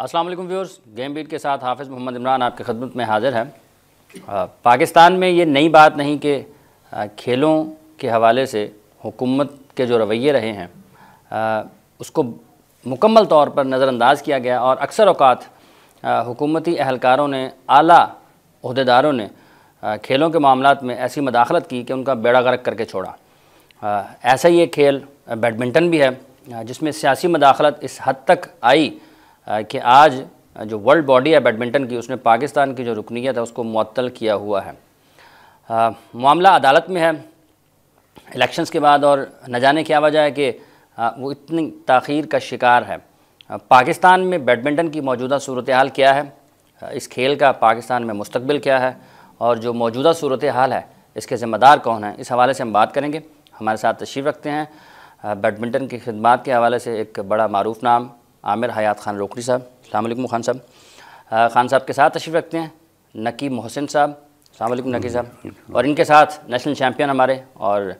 अस्सलाम वालेकुम viewers, game beat के साथ हाफिज़ मोहम्मद इमरान आपके खिदमत में हाज़िर है। पाकिस्तान में ये नई बात नहीं कि खेलों के हवाले से हुकूमत के जो रवैये रहे हैं उसको मुकम्मल तौर पर नज़रअंदाज किया गया और अक्सर औक़ात हुकूमती अहलकारों ने, आला ओहदेदारों ने खेलों के मामलात में ऐसी मदाखलत की कि उनका बेड़ा गर्क करके छोड़ा। ऐसा ही एक खेल बैडमिंटन भी है जिसमें सियासी मदाखलत इस हद तक आई कि आज जो वर्ल्ड बॉडी है बैडमिंटन की, उसने पाकिस्तान की जो रुकनीयत है उसको मुअत्तल किया हुआ है। मामला अदालत में है इलेक्शंस के बाद और न जाने क्या वजह है कि वो इतनी ताख़ीर का शिकार है। पाकिस्तान में बैडमिंटन की मौजूदा सूरत हाल क्या है, इस खेल का पाकिस्तान में मुस्तकबिल क्या है और जो मौजूदा सूरत हाल है इसके ज़िम्मेदार कौन है, इस हवाले से हम बात करेंगे। हमारे साथ तशरीफ़ रखते हैं बैडमिंटन की खिदमात के हवाले से एक बड़ा मारूफ नाम आमिर हयात ख़ान रोकड़ी साहब। अस्सलाम वालेकुम खान साहब। खान साहब के साथ तशरीफ़ रखते हैं नकी मोहसिन साहब। अस्सलाम वालेकुम नकी साहब। और इनके साथ नेशनल चैम्पियन हमारे, और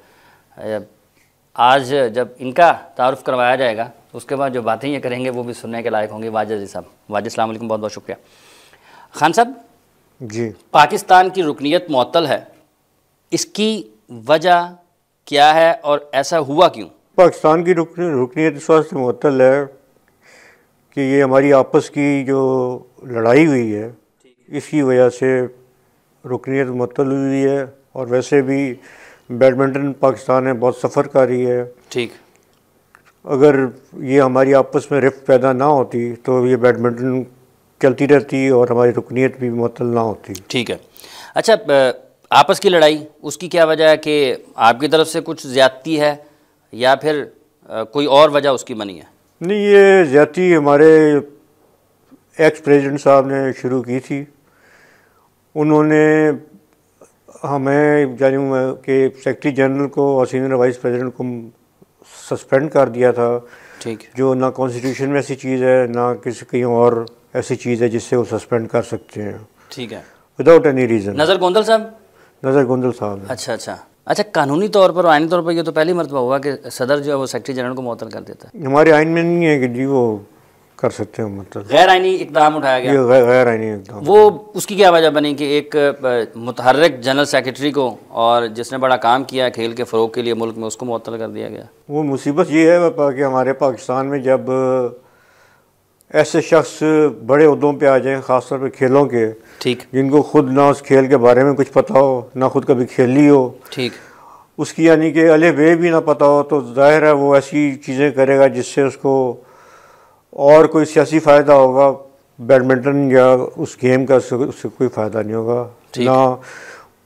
आज जब इनका तारुफ़ करवाया जाएगा उसके बाद जो बातें ये करेंगे वो भी सुनने के लायक होंगे, वाजिद अली साहब। वाजिद अस्सलाम वालेकुम, बहुत बहुत शुक्रिया। खान साहब जी, पाकिस्तान की रुकनीयत मुअत्तल है, इसकी वजह क्या है और ऐसा हुआ क्यों? पाकिस्तान की रुकनीयत इस वास्ते मुअत्तल है कि ये हमारी आपस की जो लड़ाई हुई है इसकी वजह से रुकनीयत मुअत्तल हुई है। और वैसे भी बैडमिंटन पाकिस्तान में बहुत सफ़र कर रही है। ठीक, अगर ये हमारी आपस में रिफ्ट पैदा ना होती तो ये बैडमिंटन चलती रहती और हमारी रुकनीयत भी मुअत्तल ना होती। ठीक है। अच्छा, आपस की लड़ाई उसकी क्या वजह है कि आपकी तरफ से कुछ ज़्यादती है या फिर कोई और वजह उसकी बनी है? नहीं, ये ज़्यादती हमारे एक्स प्रेसिडेंट साहब ने शुरू की थी। उन्होंने हमें यानी कि सेक्रेटरी जनरल को और सीनियर वाइस प्रेसिडेंट को सस्पेंड कर दिया था। ठीक, जो ना कॉन्स्टिट्यूशन में ऐसी चीज़ है ना किसी कहीं और ऐसी चीज़ है जिससे वो सस्पेंड कर सकते हैं। ठीक है, विदाउट एनी रीज़न। नज़र गोंदल साहब। नज़र गोंदल साहब ने। अच्छा, कानूनी तौर पर, आइनी तौर पर ये तो पहली मरतबा हुआ कि सदर जो है वो सेक्रेटरी जनरल को मुअत्तल कर देता है। हमारे आइन में नहीं है कि जी वो कर सकते हैं, मतलब गैर आइनी इक़दाम उठाया गया। ये गैर आइनी एकदम। वो उसकी क्या वजह बनी कि एक मुतहर्रिक जनरल सेक्रेटरी को और जिसने बड़ा काम किया खेल के फ़रोग के लिए मुल्क में, उसको मुअत्तल कर दिया गया? वो मुसीबत ये है कि हमारे पाकिस्तान में जब ऐसे शख्स बड़े उहदों पे आ जाएं, ख़ासतौर पे खेलों के, ठीक, जिनको खुद ना उस खेल के बारे में कुछ पता हो, ना खुद कभी खेली हो, ठीक, उसकी यानी कि अले बे भी ना पता हो, तो जाहिर है वो ऐसी चीज़ें करेगा जिससे उसको और कोई सियासी फ़ायदा होगा। बैडमिंटन या उस गेम का उससे कोई फ़ायदा नहीं होगा, ना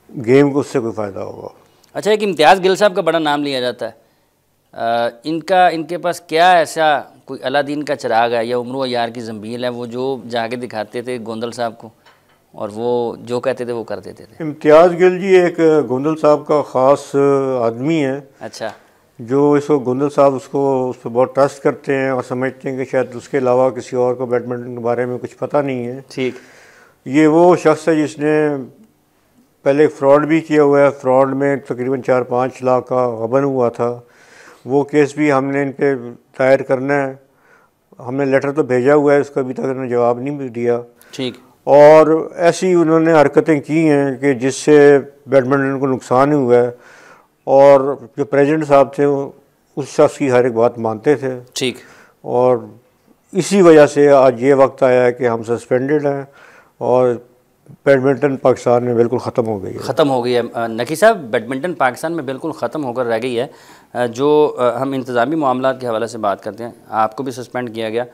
गेम को उससे कोई फ़ायदा होगा। अच्छा, एक इम्तियाज़ गिल साहब का बड़ा नाम लिया जाता है, इनके पास क्या ऐसा कोई अलादीन का चिराग है या उम्र यार की ज़ंबील है, वो जो जाके दिखाते थे गोंदल साहब को और वो जो कहते थे वो कर देते थे? इम्तियाज़ गिल जी एक गोंदल साहब का ख़ास आदमी है। अच्छा, जो इसको गोंदल साहब उस पर बहुत ट्रस्ट करते हैं और समझते हैं कि शायद उसके अलावा किसी और को बैडमिंटन के बारे में कुछ पता नहीं है। ठीक, ये वो शख्स है जिसने पहले फ्रॉड भी किया हुआ है। फ्रॉड में तकरीबन 4-5 लाख का गबन हुआ था। वो केस भी हमने इन पर दायर करना है, हमने लेटर तो भेजा हुआ है, उसका अभी तक उन्होंने जवाब नहीं दिया। ठीक, और ऐसी उन्होंने हरकतें की हैं कि जिससे बैडमिंटन को नुकसान हुआ है। और जो प्रेसिडेंट साहब थे उस शख्स की हर एक बात मानते थे। ठीक, और इसी वजह से आज ये वक्त आया है कि हम सस्पेंडेड हैं और बैडमिंटन पाकिस्तान में बिल्कुल ख़त्म हो गई है। ख़त्म हो गई है नकी साहब, बैडमिंटन पाकिस्तान में बिल्कुल ख़त्म होकर रह गई है। जो हम इंतज़ामी मामलात के हवाले से बात करते हैं, आपको भी सस्पेंड किया गया।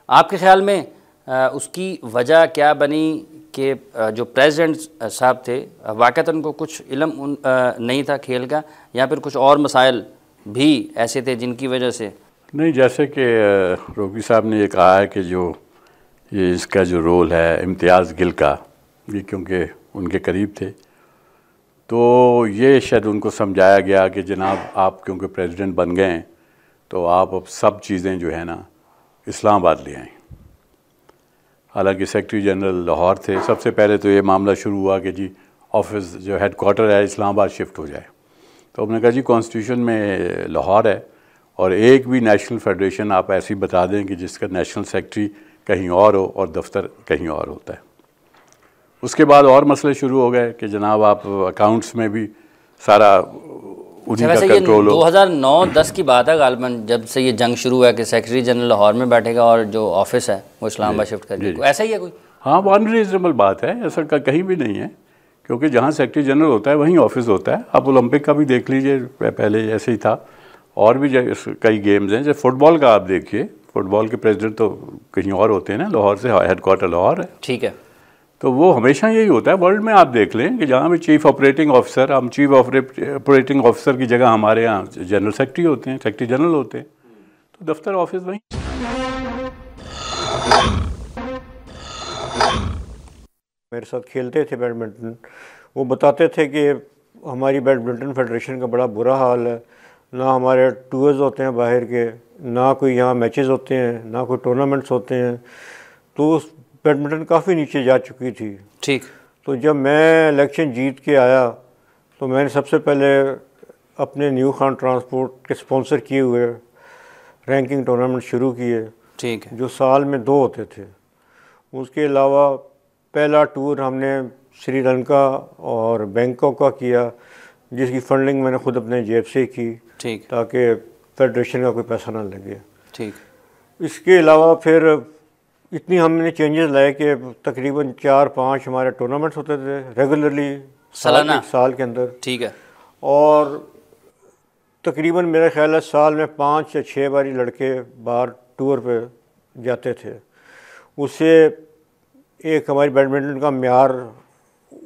आपके ख़्याल में उसकी वजह क्या बनी कि जो प्रेसिडेंट साहब थे वाक़तन उनको कुछ इल्म नहीं था खेल का, या फिर कुछ और मसाइल भी ऐसे थे जिनकी वजह से? नहीं, जैसे कि रोकी साहब ने ये कहा है कि जो ये इसका जो रोल है इम्तियाज़ गिल का, ये क्योंकि उनके करीब थे तो ये शायद उनको समझाया गया कि जनाब आप क्योंकि प्रेसिडेंट बन गए हैं तो आप अब सब चीज़ें जो है ना इस्लामाबाद ले आएँ। हालांकि सेक्रेटरी जनरल लाहौर थे। सबसे पहले तो ये मामला शुरू हुआ कि जी ऑफिस जो हेड क्वार्टर है इस्लामाबाद शिफ्ट हो जाए। तो हमने कहा जी कॉन्स्टिट्यूशन में लाहौर है और एक भी नेशनल फेडरेशन आप ऐसी बता दें कि जिसका नेशनल सेक्रेटरी कहीं और हो और दफ्तर कहीं और होता है। उसके बाद और मसले शुरू हो गए कि जनाब आप अकाउंट्स में भी सारा उन्हीं का कंट्रोल हो। 2009-10 की बात है गालिबन, जब से ये जंग शुरू हुआ कि सेक्रेटरी जनरल लाहौर में बैठेगा और जो ऑफिस है वो इस्लामाबाद शिफ्ट करेगा, ऐसा ही है कोई? हाँ, वो अनरीजनेबल बात है, ऐसा कहीं भी नहीं है, क्योंकि जहाँ सेक्रेटरी जनरल होता है वहीं ऑफिस होता है। आप ओलंपिक का भी देख लीजिए, पहले ऐसे ही था, और भी कई गेम्स हैं। जैसे फुटबॉल का आप देखिए, फुटबॉल के प्रेसिडेंट तो कहीं और होते हैं ना, लाहौर से हेडक्वार्टर लाहौर है। ठीक है, तो वो हमेशा यही होता है। वर्ल्ड में आप देख लें कि जहाँ भी चीफ ऑपरेटिंग ऑफिसर, हम चीफ ऑपरेटिंग ऑफिसर की जगह हमारे यहाँ जनरल सेक्रेटरी होते हैं, सेक्रेटरी जनरल होते हैं, तो दफ्तर ऑफिस वहीं। मेरे साथ खेलते थे बैडमिंटन, वो बताते थे कि हमारी बैडमिंटन फेडरेशन का बड़ा बुरा हाल है, ना हमारे टूर्स होते हैं बाहर के, ना कोई यहाँ मैचेस होते हैं, ना कोई टूर्नामेंट्स होते हैं। तो बैडमिंटन काफ़ी नीचे जा चुकी थी। ठीक। तो जब मैं इलेक्शन जीत के आया तो मैंने सबसे पहले अपने न्यू खान ट्रांसपोर्ट के स्पॉन्सर किए हुए रैंकिंग टूर्नामेंट शुरू किए। ठीक है। जो साल में 2 होते थे। उसके अलावा पहला टूर हमने श्रीलंका और बैंकॉक का किया, जिसकी फंडिंग मैंने खुद अपने जेब से की। ठीक। ताकि फेडरेशन का कोई पैसा ना लगे। ठीक। इसके अलावा फिर इतनी हमने चेंजेस लाए कि तकरीबन 4-5 हमारे टूर्नामेंट्स होते थे रेगुलरली सालाना, साल के अंदर। ठीक है। और तकरीबन मेरा ख्याल है साल में 5 या 6 बारी लड़के बाहर टूर पे जाते थे। उससे एक हमारी बैडमिंटन का म्यार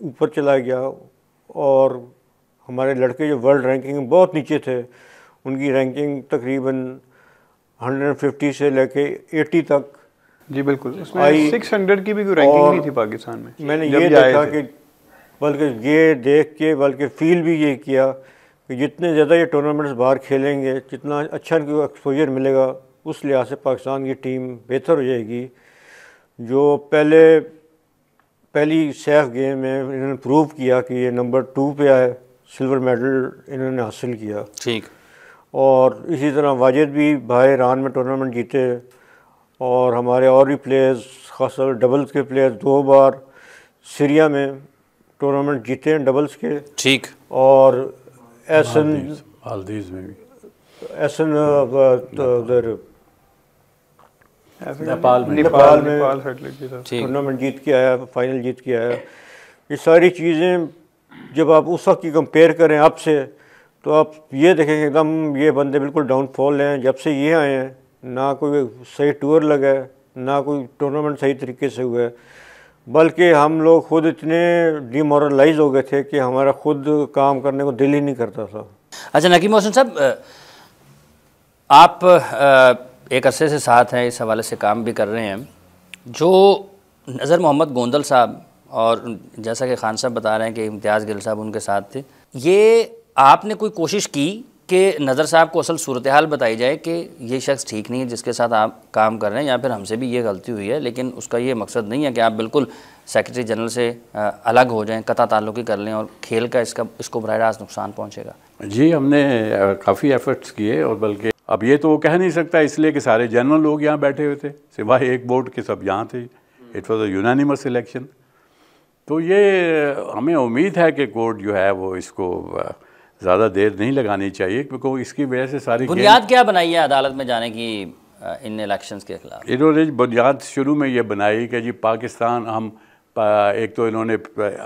ऊपर चला गया और हमारे लड़के जो वर्ल्ड रैंकिंग में बहुत नीचे थे, उनकी रैंकिंग तकरीबन 150 से लेके 80 तक। जी बिल्कुल, उसमें 600 की भी कोई रैंकिंग नहीं थी पाकिस्तान में। मैंने ये देखा कि बल्कि ये देख के बल्कि फील भी ये किया कि जितने ज़्यादा ये टूर्नामेंट्स बाहर खेलेंगे, जितना अच्छा इनको एक्सपोजर मिलेगा, उस लिहाज से पाकिस्तान की टीम बेहतर हो जाएगी। जो पहली सैफ गेम में इन्होंने प्रूव किया कि ये नंबर 2 पे आए, सिल्वर मेडल इन्होंने हासिल किया। ठीक। और इसी तरह वाजिद भी भाई ईरान में टूर्नामेंट जीते, और हमारे और भी प्लेयर्स, ख़ासतौर डबल्स के प्लेयर्स 2 बार सीरिया में टूर्नामेंट जीते हैं डबल्स के। ठीक। और एसन में भी एसन उधर नेपाल में टूर्नामेंट जीत के आया, फाइनल जीत के आया। ये सारी चीज़ें जब आप उस वक्त की कंपेयर करें अब से, तो आप ये देखें कि एकदम ये बंदे बिल्कुल डाउनफॉल हैं। जब से ये आए हैं ना कोई सही टूर लगा है, ना कोई टूर्नामेंट सही तरीके से हुआ है, बल्कि हम लोग खुद इतने डिमोरलाइज हो गए थे कि हमारा खुद काम करने को दिल ही नहीं करता था। अच्छा नकीम मोहसिन साहब, आप एक अरसे से साथ हैं, इस हवाले से काम भी कर रहे हैं। जो नज़र मोहम्मद गोंदल साहब और जैसा कि खान साहब बता रहे हैं कि इम्तियाज़ गिल साहब उनके साथ थे, ये आपने कोई कोशिश की कि नज़र साहब को असल सूरत हाल बताई जाए कि ये शख्स ठीक नहीं है जिसके साथ आप काम कर रहे हैं, या फिर हमसे भी ये गलती हुई है, लेकिन उसका ये मकसद नहीं है कि आप बिल्कुल सेक्रेटरी जनरल से अलग हो जाएं, कता ताल्लुक़ कर लें और खेल का इसको बराह रास्त नुकसान पहुँचेगा? जी, हमने काफ़ी एफ़र्ट्स किए, और बल्कि अब ये तो वो कह नहीं सकता इसलिए कि सारे जनरल लोग यहाँ बैठे हुए थे, सिवाय एक बोर्ड के सब यहाँ थे। It was a unanimous election. तो ये हमें उम्मीद है कि कोर्ट जो है वो इसको ज़्यादा देर नहीं लगानी चाहिए, क्योंकि इसकी वजह से सारी बुनियाद क्या बनाई है अदालत में जाने की इन इलेक्शंस के खिलाफ? इन्होंने बुनियाद शुरू में ये बनाई कि जी पाकिस्तान, हम एक तो इन्होंने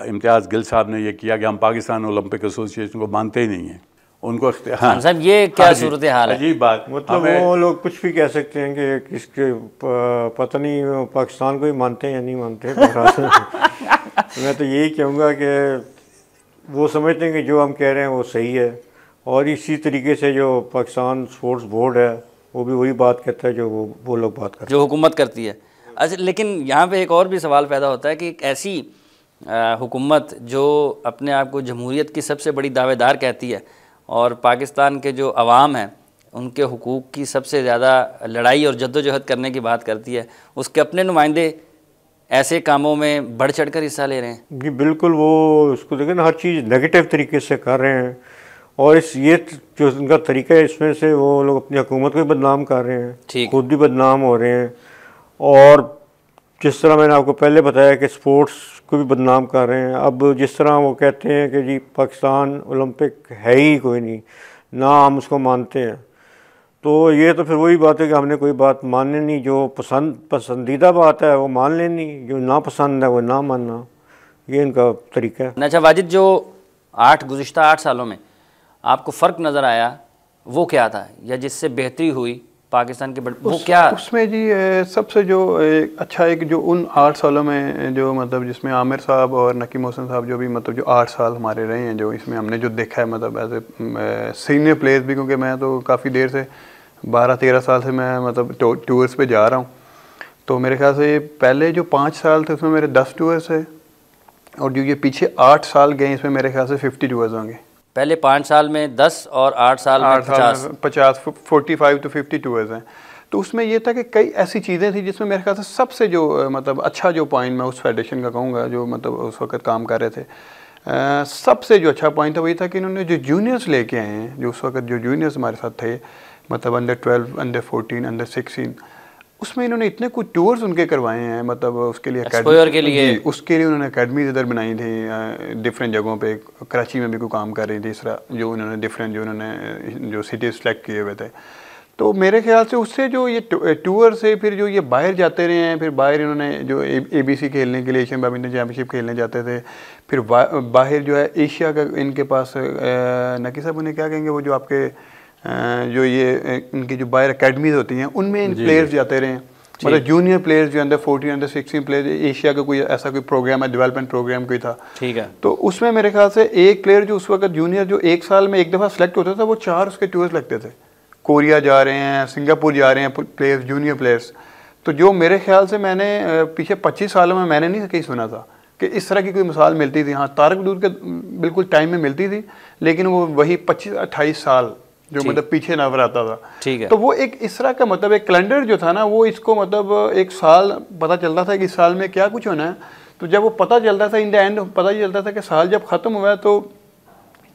इम्तियाज़ गिल साहब ने ये किया कि हम पाकिस्तान ओलंपिक एसोसिएशन को मानते ही नहीं हैं उनको। हाँ साहब, ये क्या सूरत हाल है? अजीब बात, मतलब वो लोग कुछ भी कह सकते हैं कि किसके पता नहीं पाकिस्तान को ही मानते हैं या नहीं मानते। मैं तो यही कहूँगा कि वो समझते हैं कि जो हम कह रहे हैं वो सही है, और इसी तरीके से जो पाकिस्तान स्पोर्ट्स बोर्ड है वो भी वही बात कहता है जो वो लोग बात करते हैं, जो हुकूमत करती है। अच्छा, लेकिन यहाँ पे एक और भी सवाल पैदा होता है कि एक ऐसी हुकूमत जो अपने आप को जमहूरियत की सबसे बड़ी दावेदार कहती है और पाकिस्तान के जो अवाम हैं उनके हुकूक की सबसे ज़्यादा लड़ाई और जद्दोजहद करने की बात करती है, उसके अपने नुमाइंदे ऐसे कामों में बढ़ चढ़कर हिस्सा ले रहे हैं। जी बिल्कुल, वो उसको देखें ना, हर चीज़ नेगेटिव तरीके से कर रहे हैं, और ये जो उनका तरीका है इसमें से वो लोग अपनी हुकूमत को भी बदनाम कर रहे हैं, खुद भी बदनाम हो रहे हैं, और जिस तरह मैंने आपको पहले बताया कि स्पोर्ट्स को भी बदनाम कर रहे हैं, अब जिस तरह वो कहते हैं कि जी पाकिस्तान ओलंपिक है ही कोई नहीं, ना हम उसको मानते हैं, तो ये तो फिर वही बात है कि हमने कोई बात माननी नहीं, जो पसंदीदा बात है वो मान लेनी, जो नापसंद है वो ना मानना, ये इनका तरीका है। अच्छा वाजिद, जो गुज़िश्ता 8 सालों में आपको फ़र्क नज़र आया वो क्या था, या जिससे बेहतरी हुई पाकिस्तान के वो क्या? उसमें जी सबसे जो अच्छा एक जो उन 8 सालों में जो मतलब जिसमें आमिर साहब और नकीम मोहसिन साहब जो भी मतलब जो 8 साल हमारे रहे हैं, जो इसमें हमने जो देखा है मतलब एज ए सीनियर प्लेयर्स भी, क्योंकि मैं तो काफ़ी देर से 12-13 साल से मैं मतलब टूर्स पे जा रहा हूँ, तो मेरे ख्याल से पहले जो 5 साल थे उसमें मेरे 10 टूर्स है, और जो ये पीछे 8 साल गए इसमें मेरे ख्याल से 50 टूर्स होंगे। पहले 5 साल में 10 और 8 साल में 50 45 to 50 टूर्स हैं। तो उसमें ये था कि कई ऐसी चीज़ें थी जिसमें मेरे ख्याल से सबसे जो मतलब अच्छा जो पॉइंट मैं उस फेडरेशन का कहूँगा जो मतलब उस वक्त काम कर रहे थे, सबसे जो अच्छा पॉइंट था वही था कि इन्होंने जो जूनियर्स लेके आए हैं, जो उस वक्त जो जूनियर्स हमारे साथ थे, मतलब अंडर 12, अंडर 14, अंडर 16, उसमें इन्होंने इतने कुछ टूर्स उनके करवाए हैं, मतलब उसके लिए एक्सपोजर के लिए उसके लिए उन्होंने अकेडमीज इधर बनाई थी डिफरेंट जगहों पे। कराची में भी कोई काम कर रही थी इस तरह, जो उन्होंने डिफरेंट जो उन्होंने जो सिटीज सेलेक्ट किए हुए थे। तो मेरे ख्याल से उससे जो ये टूर से फिर जो ये बाहर जाते रहे हैं, फिर बाहर इन्होंने जो ABC खेलने के लिए एशियन बैडमिंटन चैम्पियनशिप खेलने जाते थे, फिर बाहर जो है एशिया का इनके पास नकी साहब उन्हें क्या कहेंगे, वो जो आपके जो ये इनकी जो बाहर अकेडमीज होती हैं उनमें इन प्लेयर्स जाते रहे हैं, मतलब जूनियर प्लेयर्स जो अंडर 14, अंडर 16 प्लेयर्स, एशिया का कोई ऐसा कोई प्रोग्राम है, डेवलपमेंट प्रोग्राम कोई था, ठीक है। तो उसमें मेरे ख्याल से एक प्लेयर जो उस वक्त जूनियर जो 1 साल में 1 दफ़ा सेलेक्ट होता था, वो 4 उसके टूर्स लगते थे, कोरिया जा रहे हैं, सिंगापुर जा रहे हैं प्लेयर्स, जूनियर प्लेयर्स। तो जो मेरे ख्याल से मैंने पीछे 25 सालों में मैंने नहीं कहीं सुना था कि इस तरह की कोई मिसाल मिलती थी। हाँ, तारक बदूर के बिल्कुल टाइम में मिलती थी, लेकिन वो वही 25-28 साल जो मतलब पीछे नजर आता था, ठीक है। तो वो एक इस तरह का मतलब एक कैलेंडर जो था ना, वो इसको मतलब एक साल पता चलता था कि इस साल में क्या कुछ होना है। तो जब वो पता चलता था इन द एंड पता चलता था कि साल जब ख़त्म हुआ है तो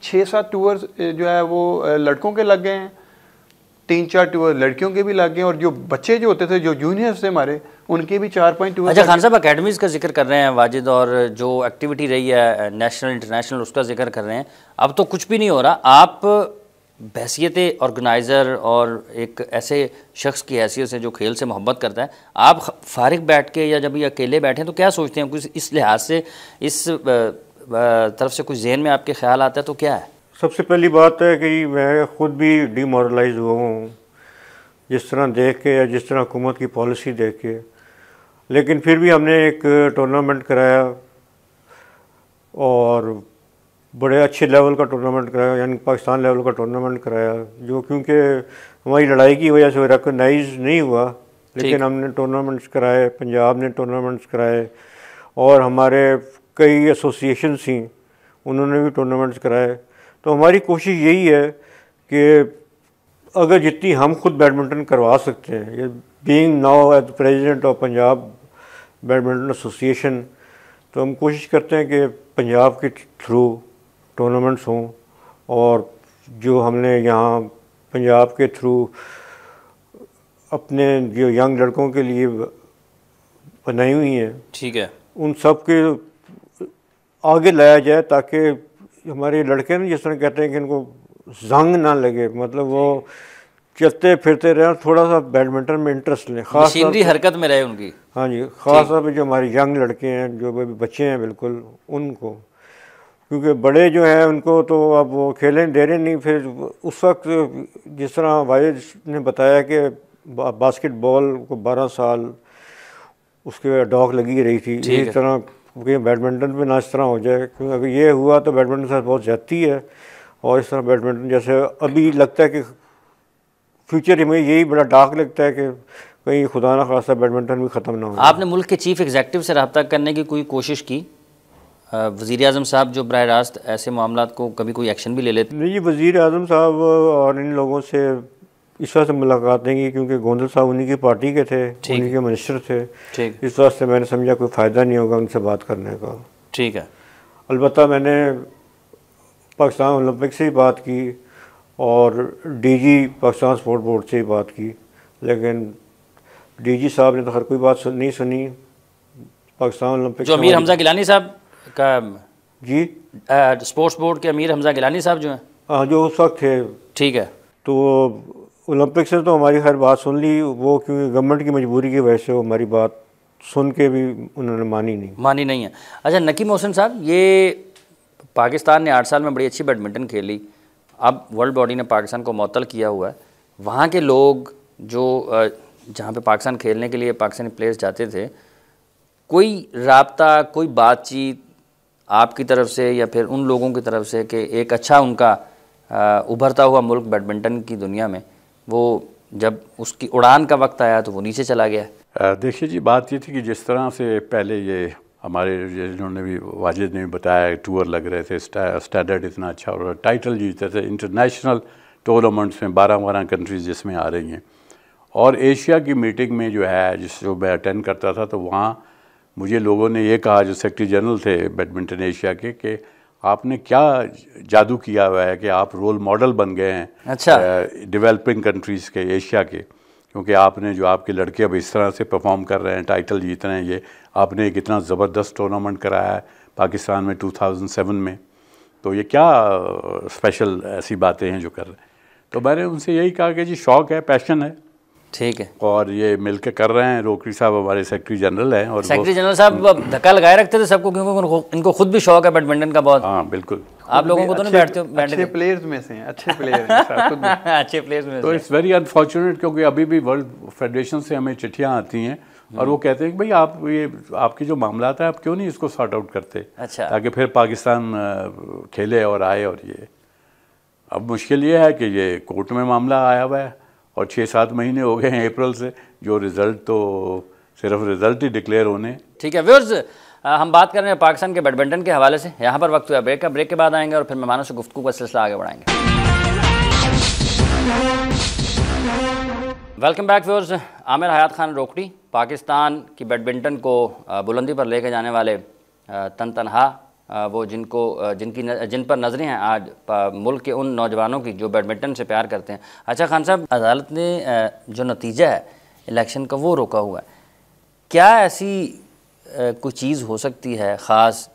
6-7 टूर्स जो है वो लड़कों के लग गए हैं, 3-4 टूर लड़कियों के भी लग गए, और जो बच्चे जो होते थे जो जूनियर्स थे हमारे, उनके भी 4-5 टूर। अच्छा खान साहब, अकेडमीज़ का जिक्र कर रहे हैं वाजिद, और जो एक्टिविटी रही है नेशनल इंटरनेशनल उसका जिक्र कर रहे हैं, अब तो कुछ भी नहीं हो रहा। आप बहसियत ऑर्गेनाइज़र और एक ऐसे शख्स की हैसियत से जो खेल से मोहब्बत करता है, आप फारिग बैठ के या जब ये अकेले बैठे तो क्या सोचते हैं? कुछ इस लिहाज से इस तरफ से कुछ जहन में आपके ख्याल आता है तो क्या है? सबसे पहली बात है कि मैं ख़ुद भी डिमोरलाइज हुआ हूँ जिस तरह देख के, या जिस तरह हुकूमत की पॉलिसी देख के, लेकिन फिर भी हमने एक टूर्नामेंट कराया और बड़े अच्छे लेवल का टूर्नामेंट कराया, यानी पाकिस्तान लेवल का टूर्नामेंट कराया, जो क्योंकि हमारी लड़ाई की वजह से रिकॉग्नाइज नहीं हुआ, लेकिन हमने टूर्नामेंट्स कराए, पंजाब ने टूर्नामेंट्स कराए, और हमारे कई एसोसिएशन थी उन्होंने भी टूर्नामेंट्स कराए। तो हमारी कोशिश यही है कि अगर जितनी हम खुद बैडमिंटन करवा सकते हैं, ये being now as president of Punjab badminton association, तो हम कोशिश करते हैं कि पंजाब के थ्रू टूर्नामेंट्स हों, और जो हमने यहाँ पंजाब के थ्रू अपने जो यंग लड़कों के लिए बनाई हुई हैं, ठीक है, उन सब के आगे लाया जाए, ताकि हमारे लड़के ना जिस तरह कहते हैं कि इनको जंग ना लगे, मतलब वो चलते फिरते रहे, थोड़ा सा बैडमिंटन में इंटरेस्ट लें, खास मशीनरी हरकत में रहे उनकी। हाँ जी, ख़ास तौर पर जो हमारे यंग लड़के हैं, जो अभी बच्चे हैं बिल्कुल, उनको, क्योंकि बड़े जो हैं उनको तो अब वो खेलें दे रहे नहीं। फिर उस वक्त जिस तरह वाजिद ने बताया कि बास्केटबॉल को 12 साल उसके डॉग लगी रही थी, इसी तरह बैडमिंटन पे ना इस तरह हो जाए, क्योंकि अगर ये हुआ तो बैडमिंटन के साथ बहुत ज़्यादती है, और इस तरह बैडमिंटन जैसे अभी लगता है कि फ्यूचर में यही बड़ा डार्क लगता है कि कहीं खुदा ना खासा बैडमिंटन भी ख़त्म ना हो। आपने मुल्क के चीफ एग्जीक्यूटिव से रब्ता करने की कोई कोशिश की? वज़ीर आज़म साहब जो बराह रास्त ऐसे मामलात को कभी कोई एक्शन भी ले लेते? नहीं जी, वज़ीर आज़म साहब और इन लोगों से इस वजह से मुलाकात नहीं की क्योंकि गोंदल साहब उन्हीं की पार्टी के थे, उन्हीं के मिनिस्टर थे, इस वजह से मैंने समझा कोई फ़ायदा नहीं होगा उनसे बात करने का। ठीक है। अलबत्ता मैंने पाकिस्तान ओलंपिक से ही बात की और DG पाकिस्तान स्पोर्ट बोर्ड से ही बात की, लेकिन DG साहब ने तो हर कोई बात नहीं सुनी, पाकिस्तान ओलंपिक जो अमीर हमजा गिलानी साहब का जी स्पोर्ट्स बोर्ड के अमीर हमजा गिलानी साहब जो हैं, हाँ, जो उस वक्त थे, ठीक है, तो ओलंपिक से तो हमारी खैर बात सुन ली वो, क्योंकि गवर्नमेंट की मजबूरी की वजह से वो हमारी बात सुन के भी उन्होंने मानी नहीं है। अच्छा नकीम मोहसिन साहब, ये पाकिस्तान ने 8 साल में बड़ी अच्छी बैडमिंटन खेली, अब वर्ल्ड बॉडी ने पाकिस्तान को मुअत्तल किया हुआ है, वहाँ के लोग जो जहाँ पे पाकिस्तान खेलने के लिए पाकिस्तानी प्लेयर्स जाते थे, कोई राब्ता, कोई बातचीत आपकी तरफ से या फिर उन लोगों की तरफ से कि एक अच्छा उनका उभरता हुआ मुल्क बैडमिंटन की दुनिया में, वो जब उसकी उड़ान का वक्त आया तो वो नीचे चला गया? देखिए जी, बात ये थी कि जिस तरह से पहले ये हमारे जिन्होंने भी वाजिद ने भी बताया, टूर लग रहे थे, स्टैंडर्ड इतना अच्छा और टाइटल जीतते थे इंटरनेशनल टूर्नामेंट्स में, 12 कंट्रीज़ जिसमें आ रही हैं। और एशिया की मीटिंग में जो है, जो मैं अटेंड करता था, तो वहाँ मुझे लोगों ने ये कहा, जो सेक्रेटरी जनरल थे बैडमिंटन एशिया के, कि आपने क्या जादू किया हुआ है कि आप रोल मॉडल बन गए हैं अच्छा डेवलपिंग कंट्रीज़ के, एशिया के, क्योंकि आपने जो आपके लड़के अब इस तरह से परफॉर्म कर रहे हैं, टाइटल जीत रहे हैं, ये आपने एक इतना ज़बरदस्त टूर्नामेंट कराया है पाकिस्तान में 2007 में, तो ये क्या स्पेशल ऐसी बातें हैं जो कर रहे हैं। तो मैंने उनसे यही कहा कि जी शौक़ है, पैशन है, ठीक है, और ये मिलके कर रहे हैं। रोकड़ी साहब हमारे सेक्रेटरी जनरल हैं, और सेक्रेटरी जनरल साहब धक्का लगाए रखते थे सबको, क्योंकि इनको खुद भी शौक है बैडमिंटन का बहुत। हाँ बिल्कुल, आप लोगों को तो नहीं बैठते अच्छे प्लेयर्स में से हैं, अच्छे प्लेयर हैं अच्छे प्लेयर्स में तो इट्स वेरी अनफॉर्चुनेट, क्योंकि अभी भी वर्ल्ड फेडरेशन से हमें चिट्ठियाँ आती हैं और वो कहते हैं कि भाई आप ये आपके जो मामला है आप क्यों नहीं इसको सॉर्ट आउट करते, अच्छा, ताकि फिर पाकिस्तान खेले और आए। और ये अब मुश्किल ये है कि ये कोर्ट में मामला आया हुआ है और 6-7 महीने हो गए हैं अप्रैल से, जो रिज़ल्ट तो सिर्फ रिज़ल्ट ही डिक्लेयर होने। ठीक है व्यूअर्स, हम बात कर रहे हैं पाकिस्तान के बैडमिंटन के हवाले से। यहाँ पर वक्त हुआ ब्रेक का, ब्रेक के बाद आएंगे और फिर मेहमानों से गुफ्तगू का सिलसिला आगे बढ़ाएंगे। Welcome back viewers. Aamir Hayat Khan Rokri Pakistan की बैडमिंटन को बुलंदी पर लेके जाने वाले तनहा वो जिन पर नज़रें हैं आज मुल्क के उन नौजवानों की जो बैडमिंटन से प्यार करते हैं। अच्छा खान साहब, अदालत ने जो नतीजा है इलेक्शन का वो रोका हुआ है, क्या ऐसी कोई चीज़ हो सकती है ख़ास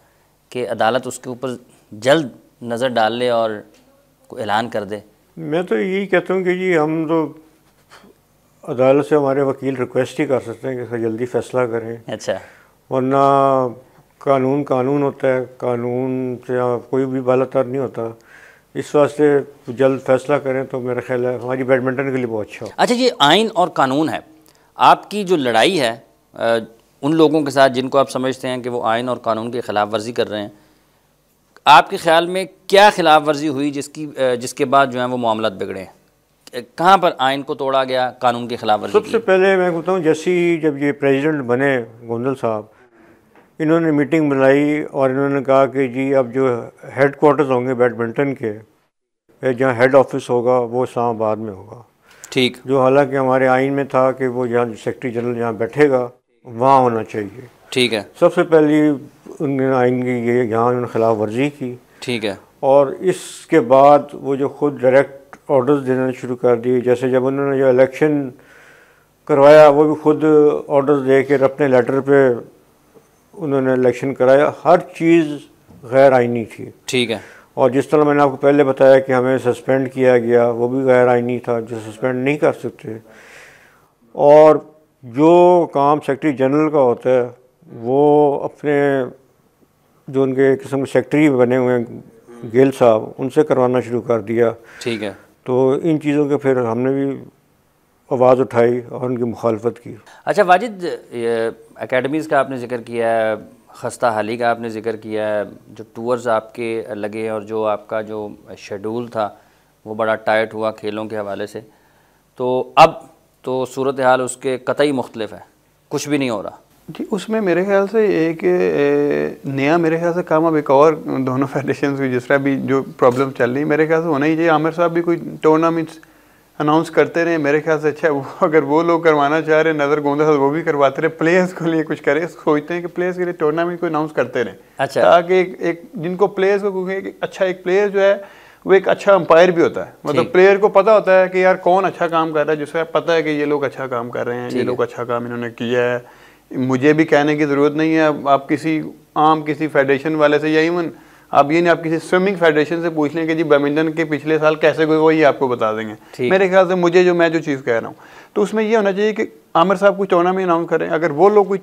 कि अदालत उसके ऊपर जल्द नज़र डाल ले और कोई ऐलान कर दे? मैं तो यही कहता हूँ कि जी हम तो अदालत से हमारे वकील रिक्वेस्ट ही कर सकते हैं कि जल्दी फ़ैसला करें। अच्छा, वरना कानून होता है, कानून से कोई भी बालातर नहीं होता। इस वास्ते जल्द फैसला करें तो मेरा ख्याल है हमारी बैडमिंटन के लिए बहुत अच्छा हो। अच्छा, ये आइन और कानून है, आपकी जो लड़ाई है उन लोगों के साथ जिनको आप समझते हैं कि वो आइन और कानून की खिलाफ वर्जी कर रहे हैं, आपके ख्याल में क्या खिलाफ वर्जी हुई जिसके बाद जो है वो मामलात बिगड़े? कहाँ पर आइन को तोड़ा गया, कानून की खिलाफ वर्जी? सबसे पहले मैं कहता हूँ, जैसे ही जब ये प्रेसिडेंट बने गोंदल साहब, इन्होंने मीटिंग बुलाई और इन्होंने कहा कि जी अब जो हेड क्वार्टर्स होंगे बैडमिंटन के, जहाँ हेड ऑफिस होगा वो इस्लामाबाद में होगा। ठीक, जो हालांकि हमारे आइन में था कि वो जहाँ सेक्रेटरी जनरल जहाँ बैठेगा वहाँ होना चाहिए। ठीक है, सबसे पहली उन्होंने आइन की ये यहाँ उन्होंने खिलाफ वर्जी की। ठीक है, और इसके बाद वो जो खुद डायरेक्ट ऑर्डर्स देना शुरू कर दिए, जैसे जब उन्होंने जो इलेक्शन करवाया वो भी खुद ऑर्डर्स दे के अपने लेटर पे उन्होंने इलेक्शन कराया। हर चीज़ गैर आइनी थी। ठीक है, और जिस तरह मैंने आपको पहले बताया कि हमें सस्पेंड किया गया, वो भी गैर आइनी था, जो सस्पेंड नहीं कर सकते। और जो काम सेक्रेटरी जनरल का होता है वो अपने जो उनके किस्म के सेक्रेटरी बने हुए हैं गिल साहब, उनसे करवाना शुरू कर दिया। ठीक है, तो इन चीज़ों के फिर हमने भी आवाज़ उठाई और उनकी मुखालफत की। अच्छा वाजिद, एकेडमीज़ का आपने जिक्र किया है, खस्ता हाली का आपने जिक्र किया है, जो टूर्स आपके लगे और जो आपका जो शेड्यूल था वो बड़ा टाइट हुआ खेलों के हवाले से, तो अब तो सूरत हाल उसके कतई मुख्तलिफ है, कुछ भी नहीं हो रहा जी। उसमें मेरे ख्याल से एक नया मेरे ख्याल से काम अब एक और दोनों फेडरेशन की जिस तरह भी जो प्रॉब्लम चल रही है, मेरे ख्याल से होना ही चाहिए। आमिर साहब भी कोई टूर्नामेंट्स अनाउंस करते रहे, मेरे ख्याल से अच्छा है। वो अगर वो लोग करवाना चाह रहे, नज़र गोंदा वो भी करवाते रहे, प्लेयर्स के लिए कुछ करें। सोचते हैं कि प्लेयर्स के लिए टूर्नामेंट को अनाउंस करते रहे, अच्छा, ताकि एक जिनको प्लेयर्स को अच्छा, एक प्लेयर जो है वो एक अच्छा अंपायर भी होता है, मतलब प्लेयर को पता होता है कि यार कौन अच्छा काम कर रहा है, जिसका पता है कि ये लोग अच्छा काम कर रहे हैं, ये लोग अच्छा काम इन्होंने किया है, मुझे भी कहने की ज़रूरत नहीं है। आप किसी फेडरेशन वाले से या इवन आप ये नहीं, आप किसी स्विमिंग फेडरेशन से पूछ लें कि जी बैडमिंटन के पिछले साल कैसे गए, वही आपको बता देंगे। मेरे ख्याल से मैं जो चीज़ कह रहा हूँ, तो उसमें ये होना चाहिए कि आमिर साहब कुछ टूर्नामेंट अनाउंस करें, अगर वो लोग कोई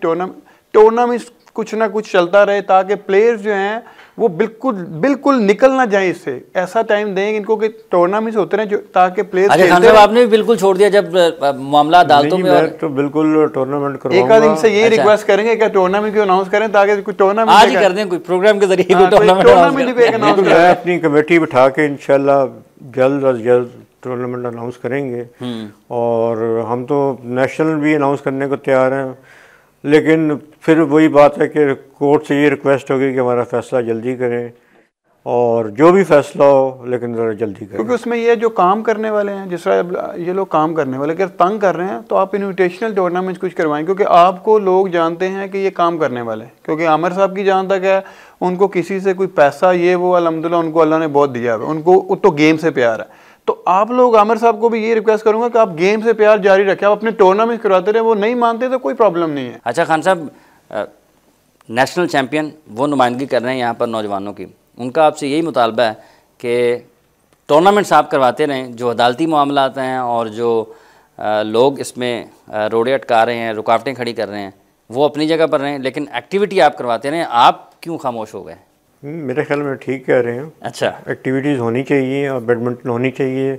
टूर्नामेंट कुछ ना कुछ चलता रहे, ताकि प्लेयर्स जो हैं वो बिल्कुल निकल ना जाए इससे। ऐसा टाइम दें इनको कि टूर्नामेंट्स होते रहे, जो ताकि प्लेयर्स अच्छा खान साहब आपने भी बिल्कुल छोड़ दिया जब मामला अदालतों में, और तो बिल्कुल टूर्नामेंट करवाऊंगा। एक आध इनसे यही रिक्वेस्ट करेंगे कि टूर्नामेंट क्यों अनाउंस करें, ताकि कोई टूर्नामेंट आज ही कर दें, कोई प्रोग्राम के जरिए कोई टूर्नामेंट भी अनाउंस करें। मैं अपनी कमेटी बिठा के इंशाल्लाह जल्द अज जल्द टूर्नामेंट अनाउंस करेंगे, और हम तो नेशनल भी अनाउंस करने को तैयार हैं। लेकिन फिर वही बात है कि कोर्ट से ये रिक्वेस्ट होगी कि हमारा फ़ैसला जल्दी करें, और जो भी फैसला हो लेकिन ज़रा जल्दी करें। क्योंकि उसमें ये जो काम करने वाले हैं, जिस तरह ये लोग काम करने वाले, अगर तंग कर रहे हैं तो आप इन्विटेशनल टूर्नामेंट्स कुछ करवाएं, क्योंकि आपको लोग जानते हैं कि ये काम करने वाले हैं। क्योंकि आमिर साहब की जहाँ तक है, उनको किसी से कोई पैसा ये वो अल्हम्दुलिल्लाह उनको अल्लाह ने बहुत दिया है, उनको तो गेम से प्यार है। तो आप लोग आमिर साहब को भी ये रिक्वेस्ट करूंगा कि आप गेम से प्यार जारी रखें, आप अपने टूर्नामेंट करवाते रहे। वो नहीं मानते तो कोई प्रॉब्लम नहीं है। अच्छा खान साहब, नेशनल चैम्पियन वो नुमाइंदगी कर रहे हैं यहाँ पर नौजवानों की, उनका आपसे यही मुतालबा है कि टूर्नामेंट्स आप करवाते रहें। जो अदालती मामला आते हैं और जो लोग इसमें रोड़े अटका रहे हैं, रुकावटें खड़ी कर रहे हैं, वो अपनी जगह पर रहें, लेकिन एक्टिविटी आप करवाते रहें। आप क्यों खामोश हो गए? मेरे ख्याल में ठीक कह रहे हैं। अच्छा, एक्टिविटीज़ होनी चाहिए और बैडमिंटन होनी चाहिए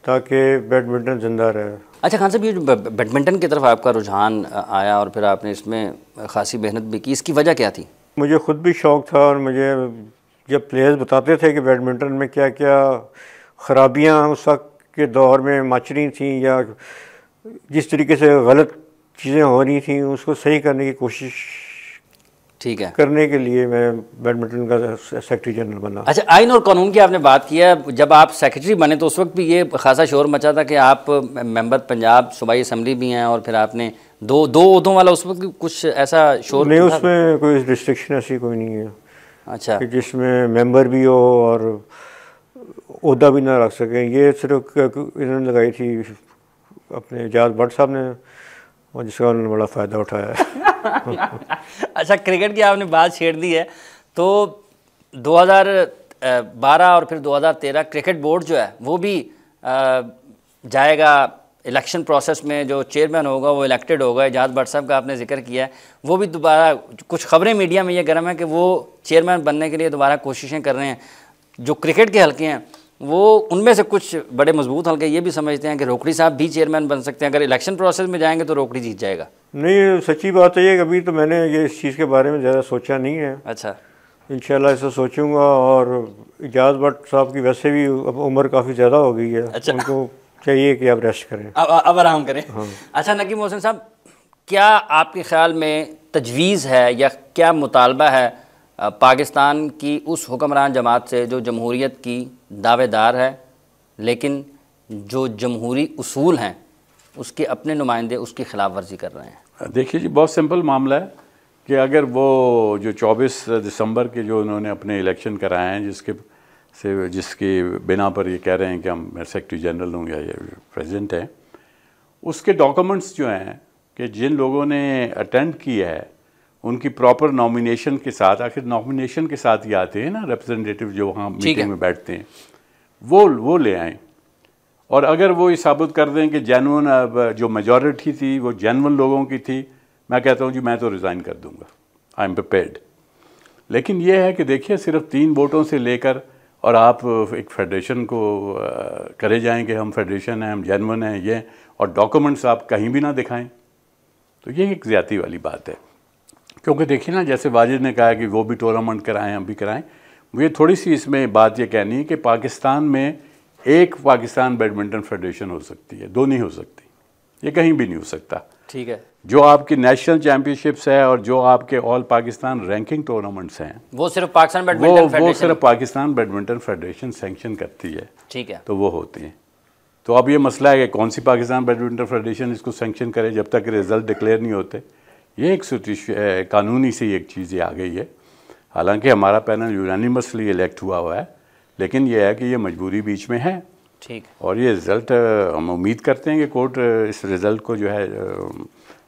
ताकि बैडमिंटन ज़िंदा रहे। अच्छा खान साहब, ये जो बैडमिंटन की तरफ आपका रुझान आया और फिर आपने इसमें खासी मेहनत भी की, इसकी वजह क्या थी? मुझे ख़ुद भी शौक़ था, और मुझे जब प्लेयर्स बताते थे कि बैडमिंटन में क्या क्या ख़राबियाँ उस वक्त के दौर में मच रही थी, या जिस तरीके से गलत चीज़ें हो रही थी, उसको सही करने की कोशिश ठीक है करने के लिए मैं बैडमिंटन का सेक्रेटरी जनरल बना। अच्छा, आइन और कानून की आपने बात की है। जब आप सेक्रेटरी बने तो उस वक्त भी ये खासा शोर मचा था कि आप मेंबर पंजाब सूबाई असम्बली भी हैं, और फिर आपने दो ओहदों वाला उस वक्त कुछ ऐसा शोर नहीं, उसमें कोई रिस्ट्रिक्शन ऐसी कोई नहीं है। अच्छा, कि जिसमें मेंबर भी हो और ओहदा भी ना रख सकें, ये सिर्फ इन्होंने लगाई थी अपने एजाज भट्ट साहब ने, और जिसका उन्होंने बड़ा फ़ायदा उठाया है। अच्छा, क्रिकेट की आपने बात छेड़ दी है, तो 2012 और फिर 2013 क्रिकेट बोर्ड जो है वो भी जाएगा इलेक्शन प्रोसेस में। जो चेयरमैन होगा वो इलेक्टेड होगा। एजाज भट्ट साहब का आपने जिक्र किया है, वो भी दोबारा, कुछ खबरें मीडिया में ये गर्म है कि वो चेयरमैन बनने के लिए दोबारा कोशिशें कर रहे हैं। जो क्रिकेट के हल्के हैं वो, उनमें से कुछ बड़े मजबूत हल्के ये भी समझते हैं कि रोकड़ी साहब भी चेयरमैन बन सकते हैं। अगर इलेक्शन प्रोसेस में जाएंगे तो रोकड़ी जीत जाएगा। नहीं, सच्ची बात है ये, कभी तो मैंने ये इस चीज़ के बारे में ज़्यादा सोचा नहीं है। अच्छा, इंशाल्लाह इसे सोचूंगा। और एजाज भट्ट साहब की वैसे भी अब उम्र काफ़ी ज़्यादा हो गई है। अच्छा, उनको चाहिए कि आप रेस्ट करें, अब आराम करें। हाँ। अच्छा नकीब मोहसिन साहब, क्या आपके ख्याल में तजवीज़ है या क्या मुतालबा है पाकिस्तान की उस हुक्मरान जमात से जो जमहूरियत की दावेदार है, लेकिन जो जमहूरी उसूल हैं उसके अपने नुमाइंदे उसकी खिलाफ वर्जी कर रहे हैं? देखिए जी, बहुत सिंपल मामला है कि अगर वो जो 24 दिसंबर के जो उन्होंने अपने इलेक्शन कराए हैं, जिसकी बिना पर ये कह रहे हैं कि हम सेक्रेटरी जनरल हूँ या ये प्रेसिडेंट हैं, उसके डॉक्यूमेंट्स जो हैं कि जिन लोगों ने अटेंड किया है उनकी प्रॉपर नॉमिनेशन के साथ, आखिर नॉमिनेशन के साथ ही आते हैं ना रिप्रेजेंटेटिव जो वहाँ मीटिंग में बैठते हैं, वो ले आएँ। और अगर वो ये साबित कर दें कि जेन्युइन जो मेजॉरिटी थी वो जेन्युइन लोगों की थी, मैं कहता हूँ जी मैं तो रिज़ाइन कर दूँगा, आई एम प्रिपेयर्ड। लेकिन ये है कि देखिए, सिर्फ 3 वोटों से लेकर और आप एक फेडरेशन को करे जाएँ कि हम फेडरेशन हैं, हम जेन्युइन हैं ये, और डॉक्यूमेंट्स आप कहीं भी ना दिखाएं, तो ये एक ज़्यादती वाली बात है। क्योंकि देखिए ना, जैसे वाजिद ने कहा कि वो भी टूर्नामेंट कराएं, हम भी कराएं, मुझे थोड़ी सी इसमें बात ये कहनी है कि पाकिस्तान में एक पाकिस्तान बैडमिंटन फेडरेशन हो सकती है, 2 नहीं हो सकती, ये कहीं भी नहीं हो सकता। ठीक है, जो आपकी नेशनल चैम्पियनशिप्स है और जो आपके ऑल पाकिस्तान रैंकिंग टूर्नामेंट्स हैं, वो सिर्फ पाकिस्तान बैडमिंटन फेडरेशन, वो सिर्फ पाकिस्तान बैडमिंटन फेडरेशन सैंक्शन करती है। ठीक है, तो वो होती हैं। तो अब ये मसला है कि कौन सी पाकिस्तान बैडमिंटन फेडरेशन इसको सैंक्शन करे जब तक रिजल्ट डिक्लेयर नहीं होते। ये एक कानूनी सी एक चीज़ आ गई है। हालांकि हमारा पैनल यूनानिमसली इलेक्ट हुआ है, लेकिन यह है कि ये मजबूरी बीच में है। ठीक, और ये रिज़ल्ट हम उम्मीद करते हैं कि कोर्ट इस रिज़ल्ट को जो है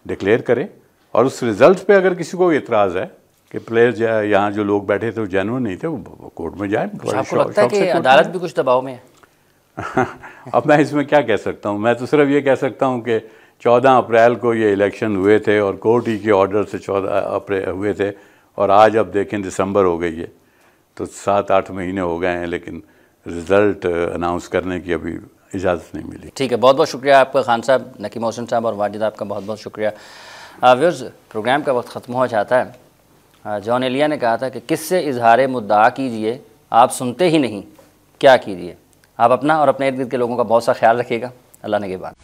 डिक्लेयर करे और उस रिज़ल्ट पे अगर किसी को एतराज़ है कि प्लेयर्स यहाँ जो लोग बैठे थे वो जेन्युइन नहीं थे, वो कोर्ट में जाए। आपको लगता है कि अदालत भी कुछ दबाव में है? अब मैं इसमें क्या कह सकता हूँ, मैं तो सिर्फ ये कह सकता हूँ कि 14 अप्रैल को ये इलेक्शन हुए थे और कोर्ट ही के ऑर्डर से 14 अप्रैल हुए थे, और आज अब देखें दिसंबर हो गई है, तो 7-8 महीने हो गए हैं, लेकिन रिज़ल्ट अनाउंस करने की अभी इजाज़त नहीं मिली। ठीक है, बहुत बहुत शुक्रिया आपका खान साहब, नकीम मोहसिन साहब और वाजिद आपका बहुत बहुत शुक्रिया। व्यूअर्स, प्रोग्राम का वक्त ख़त्म हो जाता है। जॉन एलिया ने कहा था कि किससे इजहार मुद्दा कीजिए, आप सुनते ही नहीं, क्या कीजिए। आप अपना और अपने इर्द गिर्द के लोगों का बहुत सा ख्याल रखिएगा। अल्लाह ने के बाद।